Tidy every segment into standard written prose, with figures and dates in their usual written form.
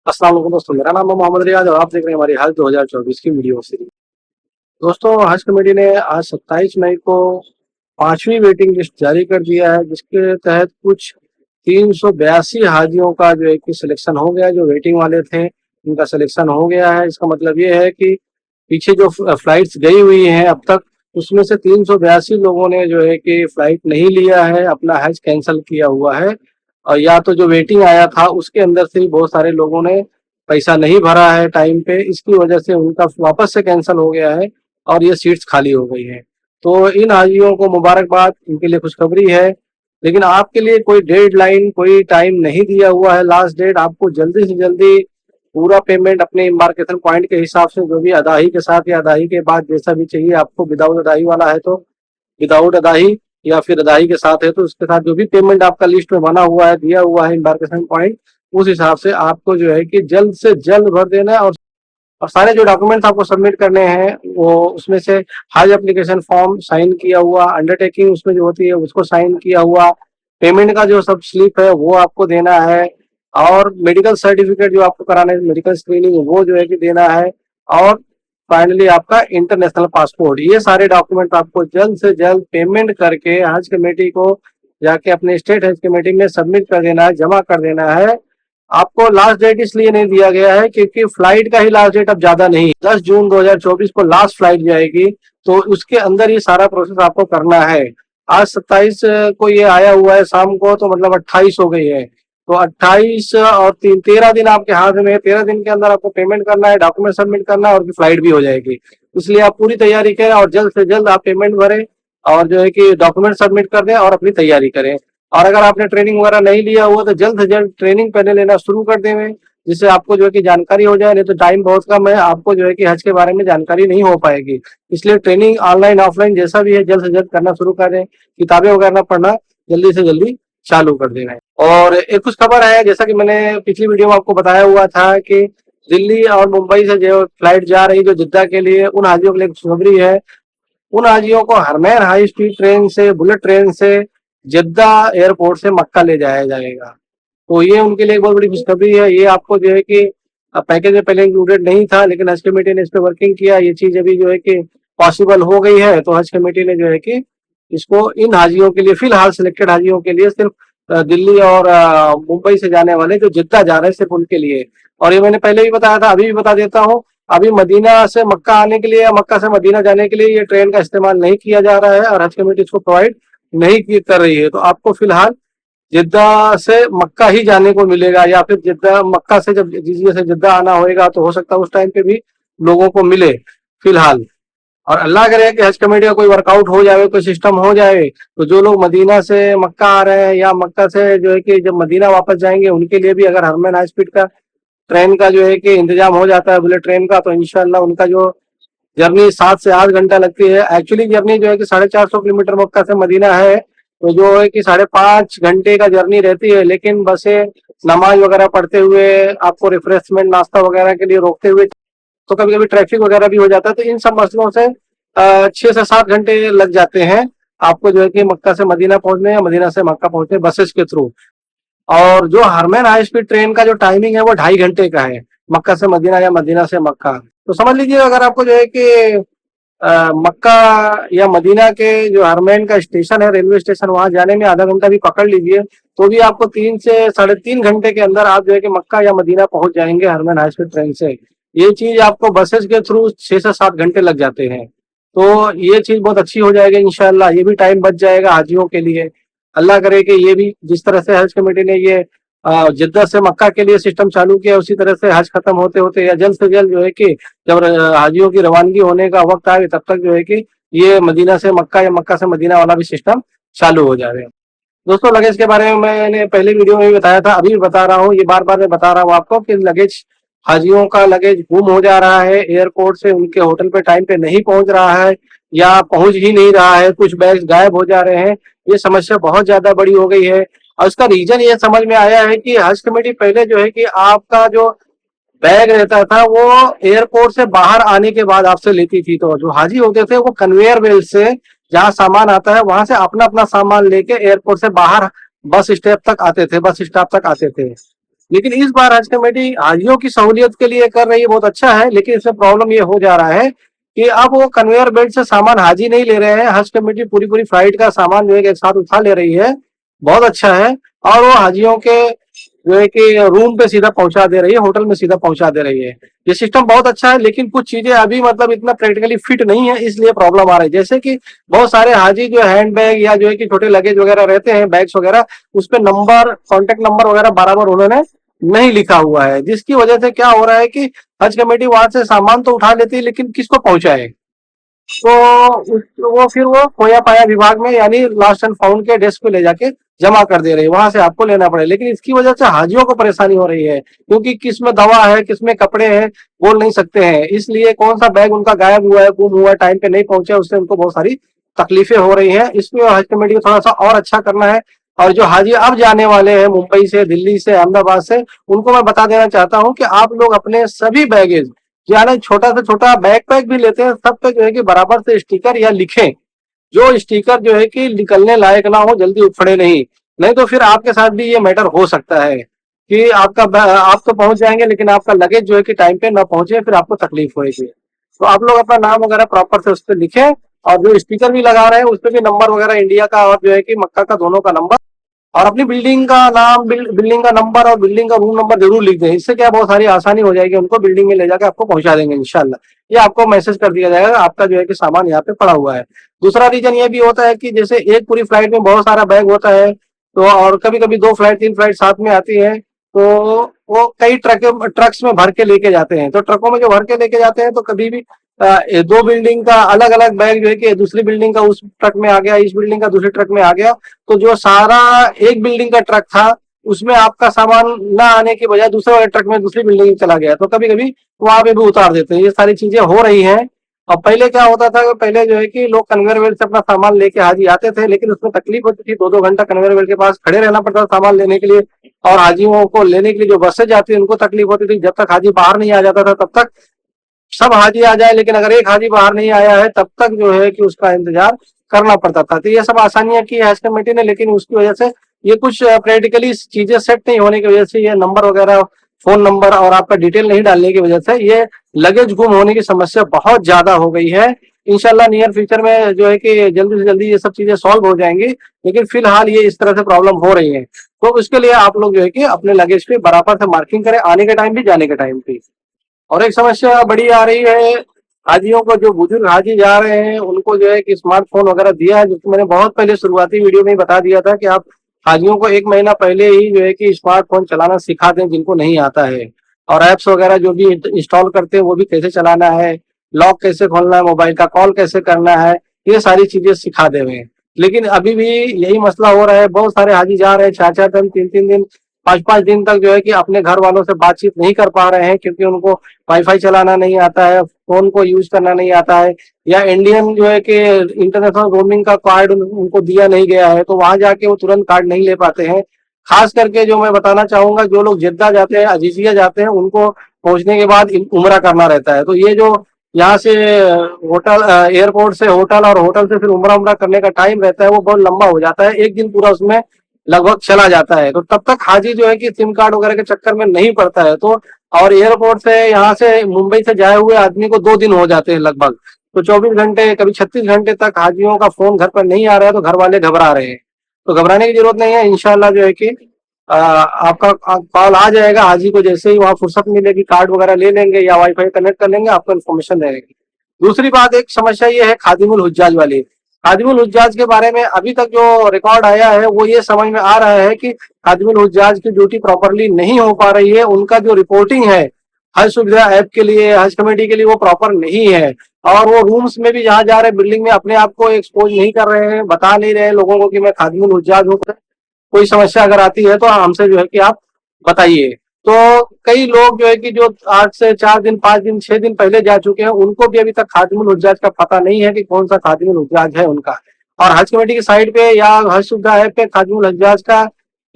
अस्सलाम वालेकुम दोस्तों, मेरा नाम है मोहम्मद रियाज और आप देख रहे हैं हमारी हज 2024 की वीडियो सीरीज। दोस्तों, हज कमेटी ने आज 27 मई को 5वीं वेटिंग लिस्ट जारी कर दिया है, जिसके तहत कुछ 382 हाजियों का जो है कि सिलेक्शन हो गया। जो वेटिंग वाले थे उनका सिलेक्शन हो गया है। इसका मतलब ये है कि पीछे जो फ्लाइट्स गई हुई हैं अब तक, उसमें से 382 लोगों ने जो है कि फ्लाइट नहीं लिया है, अपना हज कैंसिल किया हुआ है। और या तो जो वेटिंग आया था उसके अंदर से ही बहुत सारे लोगों ने पैसा नहीं भरा है टाइम पे, इसकी वजह से उनका वापस से कैंसिल हो गया है और ये सीट्स खाली हो गई हैं। तो इन हाजियों को मुबारकबाद, इनके लिए खुशखबरी है। लेकिन आपके लिए कोई डेडलाइन, कोई टाइम नहीं दिया हुआ है लास्ट डेट। आपको जल्दी से जल्दी पूरा पेमेंट अपने इम्बार्केशन पॉइंट के हिसाब से, जो भी अदाही के साथ या अदाही के बाद जैसा भी चाहिए आपको, विदाउट अदाही वाला है तो विदाउट अदाही, या फिर अदाही के साथ है तो उसके साथ जो भी पेमेंट आपका लिस्ट में बना हुआ है, दिया हुआ है इम्बार्केशन पॉइंट, उस हिसाब से आपको जो है कि जल्द से जल्द भर देना है। और सारे जो डॉक्यूमेंट्स आपको सबमिट करने हैं वो उसमें से हज एप्लीकेशन फॉर्म साइन किया हुआ, अंडरटेकिंग उसमें जो होती है उसको साइन किया हुआ, पेमेंट का जो सब स्लिप है वो आपको देना है, और मेडिकल सर्टिफिकेट जो आपको कराना है, मेडिकल स्क्रीनिंग, वो जो है कि देना है। और फाइनली आपका इंटरनेशनल पासपोर्ट। ये सारे डॉक्यूमेंट आपको जल्द से जल्द पेमेंट करके हज कमेटी को जाके अपने स्टेट हज कमेटी में सबमिट कर देना है, जमा कर देना है। आपको लास्ट डेट इसलिए नहीं दिया गया है क्योंकि फ्लाइट का ही लास्ट डेट अब ज्यादा नहीं, 10 जून 2024 को लास्ट फ्लाइट जाएगी, तो उसके अंदर ये सारा प्रोसेस आपको करना है। आज 27 को ये आया हुआ है शाम को, तो मतलब 28 हो गई है। तो 28 और 13 दिन आपके हाथ में है। 13 दिन के अंदर आपको पेमेंट करना है, डॉक्यूमेंट सबमिट करना है और फ्लाइट भी हो जाएगी। इसलिए आप पूरी तैयारी करें और जल्द से जल्द आप पेमेंट भरें और जो है कि डॉक्यूमेंट सबमिट कर दें और अपनी तैयारी करें। और अगर आपने ट्रेनिंग वगैरह नहीं लिया हुआ तो जल्द से जल्द ट्रेनिंग पहले लेना शुरू कर दें, जिससे आपको जो है कि जानकारी हो जाए। नहीं तो टाइम बहुत कम है, आपको जो है कि हज के बारे में जानकारी नहीं हो पाएगी। इसलिए ट्रेनिंग ऑनलाइन ऑफलाइन जैसा भी है जल्द से जल्द करना शुरू करें। किताबें वगैरह पढ़ना जल्दी से जल्दी चालू कर देना है। और एक कुछ खबर है, जैसा कि मैंने पिछली वीडियो में आपको बताया हुआ था कि दिल्ली और मुंबई से जो फ्लाइट जा रही जो जिद्दा के लिए, उन हाजियों के लिए खुशखबरी है। उन हाजियों को हरमैन हाई स्पीड ट्रेन से, बुलेट ट्रेन से जिद्दा एयरपोर्ट से मक्का ले जाया जाएगा। तो ये उनके लिए एक बहुत बड़ी खुशखबरी है। ये आपको जो है कि पैकेज में पहले इंक्लूडेड नहीं था, लेकिन हज कमेटी ने इस पर वर्किंग किया, ये चीज अभी जो है कि पॉसिबल हो गई है। तो हज कमेटी ने जो है कि इसको इन हाजियों के लिए, फिलहाल सिलेक्टेड हाजियों के लिए, सिर्फ दिल्ली और मुंबई से जाने वाले जो जिद्दा जा रहे हैं सिर्फ उनके लिए। और ये मैंने पहले भी बताया था, अभी भी बता देता हूँ, अभी मदीना से मक्का आने के लिए या मक्का से मदीना जाने के लिए ये ट्रेन का इस्तेमाल नहीं किया जा रहा है और हज कमेटी इसको प्रोवाइड नहीं कर रही है। तो आपको फिलहाल जिद्दा से मक्का ही जाने को मिलेगा, या फिर जिद्दा मक्का से जब जिजिया से जिद्दा आना होएगा तो हो सकता है उस टाइम पे भी लोगों को मिले फिलहाल। और अल्लाह करे कि हज कमेटी का कोई वर्कआउट हो जाए, कोई सिस्टम हो जाए, तो जो लोग मदीना से मक्का आ रहे हैं या मक्का से जो है कि जब मदीना वापस जाएंगे, उनके लिए भी अगर हरमैन हाई स्पीड का ट्रेन का जो है कि इंतजाम हो जाता है, बुलेट ट्रेन का, तो इंशाल्लाह उनका जो जर्नी 7 से 8 घंटा लगती है, एक्चुअली जर्नी जो है कि 450 किलोमीटर मक्का से मदीना है, तो जो है कि 5.5 घंटे का जर्नी रहती है। लेकिन बसें नमाज वगैरह पढ़ते हुए, आपको रिफ्रेशमेंट नाश्ता वगैरह के लिए रोकते हुए, तो कभी कभी ट्रैफिक वगैरह भी हो जाता है। तो इन सब मसलों से 6 से 7 घंटे लग जाते हैं आपको जो है कि मक्का से मदीना पहुंचने या मदीना से मक्का पहुंचने बसेस के थ्रू। और जो हरमैन हाई स्पीड ट्रेन का जो टाइमिंग है वो 2.5 घंटे का है, मक्का से मदीना या मदीना से मक्का। तो समझ लीजिए अगर आपको जो है कि मक्का या मदीना के जो हरमैन का स्टेशन है, रेलवे स्टेशन, वहां जाने में आधा घंटा भी पकड़ लीजिए, तो भी आपको 3 से 3.5 घंटे के अंदर आप जो है कि मक्का या मदीना पहुंच जाएंगे हरमैन हाई स्पीड ट्रेन से। ये चीज आपको बसेस के थ्रू 6 से 7 घंटे लग जाते हैं। तो ये चीज बहुत अच्छी हो जाएगी इंशाल्लाह। ये भी टाइम बच जाएगा हाजियों के लिए। अल्लाह करे कि ये भी, जिस तरह से हज कमेटी ने ये जिद्दा से मक्का के लिए सिस्टम चालू किया, उसी तरह से हज खत्म होते होते या जल्द से जल्द जो है कि जब हाजियों की रवानगी होने का वक्त आए, तब तक जो है कि ये मदीना से मक्का या मक्का से मदीना वाला भी सिस्टम चालू हो जाए। दोस्तों, लगेज के बारे में मैंने पहले वीडियो में भी बताया था, अभी भी बता रहा हूँ, ये बार बार मैं बता रहा हूँ आपको कि लगेज, हाजियों का लगेज गुम हो जा रहा है एयरपोर्ट से, उनके होटल पे टाइम पे नहीं पहुंच रहा है या पहुंच ही नहीं रहा है, कुछ बैग्स गायब हो जा रहे हैं। ये समस्या बहुत ज्यादा बड़ी हो गई है और इसका रीजन ये समझ में आया है कि हज कमेटी पहले जो है कि आपका जो बैग रहता था वो एयरपोर्ट से बाहर आने के बाद आपसे लेती थी। तो जो हाजी होते थे वो कन्वेयर बेल्ट से जहाँ सामान आता है वहां से अपना अपना सामान लेके एयरपोर्ट से बाहर बस स्टॉप तक आते थे, बस स्टॉप तक आते थे। लेकिन इस बार हज कमेटी हाजियों की सहूलियत के लिए कर रही है, बहुत अच्छा है। लेकिन इसमें प्रॉब्लम ये हो जा रहा है कि अब वो कन्वेयर बेल्ट से सामान हाजी नहीं ले रहे हैं, हज कमेटी पूरी पूरी फ्लाइट का सामान जो है एक साथ उठा ले रही है, बहुत अच्छा है। और वो हाजियों के जो है कि रूम पे सीधा पहुंचा दे रही है, होटल में सीधा पहुंचा दे रही है। ये सिस्टम बहुत अच्छा है, लेकिन कुछ चीजें अभी मतलब इतना प्रैक्टिकली फिट नहीं है, इसलिए प्रॉब्लम आ रही है। जैसे कि बहुत सारे हाजी जो हैंड बैग या जो है कि छोटे लगेज वगैरह रहते हैं, बैग्स वगैरह, उस पे नंबर, कॉन्टेक्ट नंबर वगैरह बराबर उन्होंने नहीं लिखा हुआ है, जिसकी वजह से क्या हो रहा है कि हज कमेटी वहां से सामान तो उठा लेती है, लेकिन किसको पहुंचाए? तो वो फिर वो खोया पाया विभाग में यानी लॉस्ट एंड फाउंड के डेस्क पे ले जाके जमा कर दे रही है, वहां से आपको लेना पड़ेगा। लेकिन इसकी वजह से हाजियों को परेशानी हो रही है, क्योंकि किस में दवा है, किस में कपड़े हैं, बोल नहीं सकते हैं। इसलिए कौन सा बैग उनका गायब हुआ है, गुम हुआ है, टाइम पे नहीं पहुंचा, उससे उनको बहुत सारी तकलीफें हो रही है। इसमें हज कमेटी को थोड़ा सा और अच्छा करना है। और जो हाजी अब जाने वाले हैं मुंबई से, दिल्ली से, अहमदाबाद से, उनको मैं बता देना चाहता हूँ कि आप लोग अपने सभी बैगेज, यानी छोटा से छोटा बैग पैक भी लेते हैं, सब पे जो है कि बराबर से स्टिकर या लिखें, जो स्टिकर जो है कि निकलने लायक ना हो, जल्दी उखड़े नहीं। नहीं तो फिर आपके साथ भी ये मैटर हो सकता है कि आप तो पहुंच जाएंगे, लेकिन आपका लगेज जो है कि टाइम पे ना पहुंचे, फिर आपको तकलीफ होगी। तो आप लोग अपना नाम वगैरह प्रॉपर से उस पर लिखें, और जो स्टिकर भी लगा रहे हैं उस पर भी नंबर वगैरह इंडिया का और जो है कि मक्का का दोनों का नंबर, और अपनी बिल्डिंग का नाम, बिल्डिंग का नंबर और बिल्डिंग का रूम नंबर जरूर लिख दें। इससे क्या बहुत सारी आसानी हो जाएगी, उनको बिल्डिंग में ले जाकर आपको पहुंचा देंगे इंशाल्लाह। ये आपको मैसेज कर दिया जाएगा, आपका जो है कि सामान यहाँ पे पड़ा हुआ है। दूसरा रीजन ये भी होता है कि जैसे एक पूरी फ्लाइट में बहुत सारा बैग होता है, तो और कभी कभी दो फ्लाइट, तीन फ्लाइट साथ में आती है, तो वो कई ट्रक्स में भर के लेके जाते हैं। तो ट्रकों में जो भर के लेके जाते हैं, तो कभी भी दो बिल्डिंग का अलग अलग बैग जो है कि दूसरी बिल्डिंग का उस ट्रक में आ गया, इस बिल्डिंग का दूसरे ट्रक में आ गया, तो जो सारा एक बिल्डिंग का ट्रक था उसमें आपका सामान ना आने की बजाय दूसरे वाले ट्रक में दूसरी बिल्डिंग में चला गया, तो कभी कभी वहां पे भी उतार देते हैं। ये सारी चीजें हो रही हैं। और पहले क्या होता था, पहले जो है कि लोग कन्वेयर बेल्ट से अपना सामान लेके हाजी आते थे, लेकिन उसमें तकलीफ होती थी, दो दो घंटा कन्वेयर बेल्ट के पास खड़े रहना पड़ता था सामान लेने के लिए। और हाजियों को लेने के लिए जो बसें जाती थी उनको तकलीफ होती थी, जब तक हाजी बाहर नहीं आ जाता था तब तक सब हाजी आ जाए, लेकिन अगर एक हाजी बाहर नहीं आया है तब तक जो है कि उसका इंतजार करना पड़ता था। तो ये सब आसानियां की है हज कमेटी ने, लेकिन उसकी वजह से ये कुछ प्रैक्टिकली चीजें सेट नहीं होने की वजह से, ये नंबर वगैरह, फोन नंबर और आपका डिटेल नहीं डालने की वजह से ये लगेज गुम होने की समस्या बहुत ज्यादा हो गई है। इंशाल्लाह नियर फ्यूचर में जो है कि जल्दी से जल्दी ये सब चीजें सॉल्व हो जाएंगी, लेकिन फिलहाल ये इस तरह से प्रॉब्लम हो रही है। तो उसके लिए आप लोग जो है कि अपने लगेज पे बराबर से मार्किंग करें, आने के टाइम भी, जाने के टाइम भी। और एक समस्या बड़ी आ रही है, हाजियों को, जो बुजुर्ग हाजी जा रहे हैं उनको जो है कि स्मार्टफोन वगैरह दिया है, जिसको मैंने बहुत पहले शुरुआती वीडियो में ही बता दिया था कि आप हाजियों को एक महीना पहले ही जो है कि स्मार्टफोन चलाना सिखा दें जिनको नहीं आता है। और ऐप्स वगैरह जो भी इंस्टॉल करते हैं वो भी कैसे चलाना है, लॉक कैसे खोलना है मोबाइल का, कॉल कैसे करना है, ये सारी चीजें सिखा दे हुए। लेकिन अभी भी यही मसला हो रहा है, बहुत सारे हाजी जा रहे हैं 4 4 दिन, 3 3 दिन, 5 5 दिन तक जो है कि अपने घर वालों से बातचीत नहीं कर पा रहे हैं, क्योंकि उनको वाईफाई चलाना नहीं आता है, फोन को यूज करना नहीं आता है, या इंडियन जो है कि इंटरनेशनल रोमिंग का कार्ड उनको दिया नहीं गया है, तो वहां जाके वो तुरंत कार्ड नहीं ले पाते हैं। खास करके जो मैं बताना चाहूंगा, जो लोग जिद्दा जाते हैं, अजीजिया जाते हैं, उनको पहुंचने के बाद उमरा करना रहता है। तो ये जो यहाँ से होटल, एयरपोर्ट से होटल और होटल से फिर उमरा करने का टाइम रहता है, वो बहुत लंबा हो जाता है, एक दिन पूरा उसमें लगभग चला जाता है। तो तब तक हाजी जो है कि सिम कार्ड वगैरह के चक्कर में नहीं पड़ता है। तो और एयरपोर्ट से यहाँ से मुंबई से जाए हुए आदमी को 2 दिन हो जाते हैं लगभग। तो 24 घंटे, कभी 36 घंटे तक हाजियों का फोन घर पर नहीं आ रहा है, तो घर वाले घबरा रहे हैं। तो घबराने की जरूरत नहीं है, इंशाल्लाह जो है कि आपका कॉल आ जाएगा हाजी को, जैसे ही वहां फुर्सत मिलेगी कार्ड वगैरह ले लेंगे या वाईफाई कनेक्ट कर लेंगे, आपको इन्फॉर्मेशन रहेगी। दूसरी बात, एक समस्या ये है खादिमुल हुज्जाज वाली। खादिमुल हुज्जाज के बारे में अभी तक जो रिकॉर्ड आया है वो ये समझ में आ रहा है कि खादिमुल हुज्जाज की ड्यूटी प्रॉपरली नहीं हो पा रही है, उनका जो रिपोर्टिंग है हज सुविधा ऐप के लिए, हज कमेटी के लिए, वो प्रॉपर नहीं है। और वो रूम्स में भी जहां जा रहे बिल्डिंग में अपने आप को एक्सपोज नहीं कर रहे हैं, बता नहीं रहे लोगों को कि मैं खादिमुल हुज्जाज हूँ। कोई समस्या अगर आती है तो हमसे जो है कि आप बताइए। तो कई लोग जो है कि जो आज से 4 दिन, 5 दिन, 6 दिन पहले जा चुके हैं, उनको भी अभी तक खादिमुल हुज्जाज का पता नहीं है कि कौन सा खादिमुल हुज्जाज है उनका। और हज कमेटी की साइट पे या हज सुविधा ऐप पे खादिमुल हुज्जाज का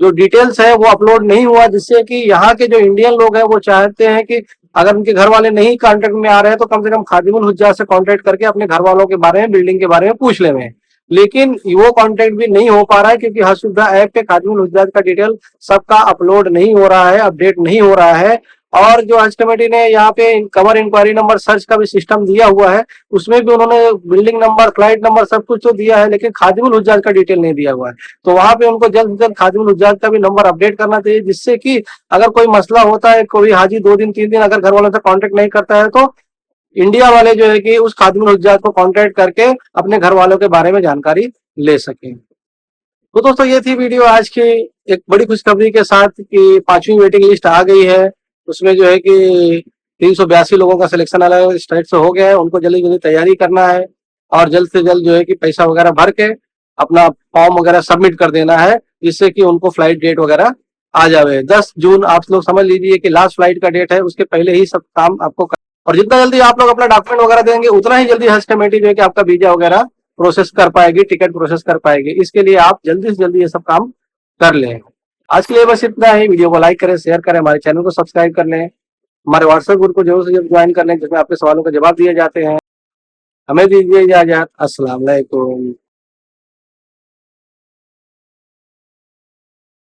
जो डिटेल्स है वो अपलोड नहीं हुआ, जिससे कि यहाँ के जो इंडियन लोग हैं वो चाहते हैं कि अगर उनके घर वाले नहीं कांटेक्ट में आ रहे हैं तो कम से कम खादिमुल हुज्जाज से कांटेक्ट करके अपने घर वालों के बारे में, बिल्डिंग के बारे में पूछ ले। लेकिन वो कांटेक्ट भी नहीं हो पा रहा है क्योंकि हज सुविधा ऐप पे खादिमुल हुज्जाज का डिटेल सबका अपलोड नहीं हो रहा है, अपडेट नहीं हो रहा है। और जो हज कमेटी ने यहाँ पे कवर इंक्वायरी नंबर सर्च का भी सिस्टम दिया हुआ है, उसमें भी उन्होंने बिल्डिंग नंबर, फ्लाइट नंबर सब कुछ तो दिया है, लेकिन खादिमुल हुज्जाज का डिटेल नहीं दिया हुआ है। तो वहां पे उनको जल्द से जल्द खादिमुल हुज्जाज का भी नंबर अपडेट करना चाहिए, जिससे कि अगर कोई मसला होता है, कोई हाजी 2 दिन 3 दिन अगर घर वालों से कॉन्टेक्ट नहीं करता है, तो इंडिया वाले जो है कि उस खादिमुल हुज्जाज को कॉन्टेक्ट करके अपने घर वालों के बारे में जानकारी ले सकें। तो दोस्तों ये थी वीडियो आज की, एक बड़ी खुशखबरी के साथ कि 5वीं वेटिंग लिस्ट आ गई है। उसमें जो है कि 382 लोगों का सिलेक्शन अलग अलग स्टेट से हो गया है, उनको जल्दी जल्दी तैयारी करना है और जल्द से जल्द जो है कि पैसा वगैरह भर के अपना फॉर्म वगैरह सबमिट कर देना है, जिससे कि उनको फ्लाइट डेट वगैरह आ जाए। 10 जून आप लोग समझ लीजिए कि लास्ट फ्लाइट का डेट है, उसके पहले ही सब काम आपको और जितना जल्दी आप लोग अपना डॉक्यूमेंट वगैरह देंगे, उतना ही जल्दी हज कमेटी जो है कि आपका वीजा वगैरह प्रोसेस कर पाएगी, टिकट प्रोसेस कर पाएगी। इसके लिए आप जल्दी से जल्दी ये सब काम कर लें। आज के लिए बस इतना ही। वीडियो को लाइक करें, शेयर करें, हमारे चैनल को सब्सक्राइब कर लें, हमारे व्हाट्सएप ग्रुप को जरूर से जरूर ज्वाइन कर लें, जिसमें आपके सवालों का जवाब दिए जाते हैं। हमें दीजिए इजाजत। अस्सलाम वालेकुम।